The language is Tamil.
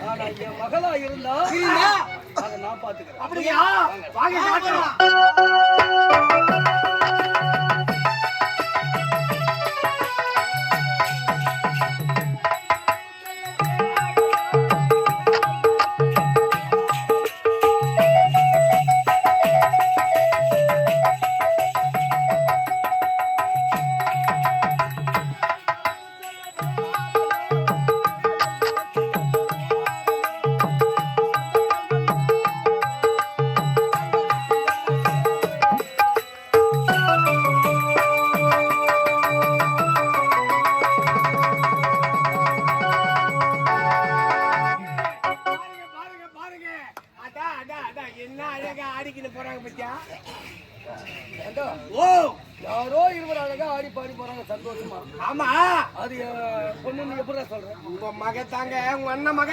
ஆனா என் மகளா இருந்தா அதை நான் பாத்துக்கிறேன். அப்படியா? வாங்க. என்ன அழகா ஆடிக்கிட்டு போறாங்க பத்தியா? ஓ, யாரோ இருவர் அழகா ஆடி பாடி போறாங்க சந்தோஷமா. ஆமா, அது பொண்ணு எப்படிதான் சொல்றேன்? உங்க மக தாங்க, உங்க அண்ணன் மக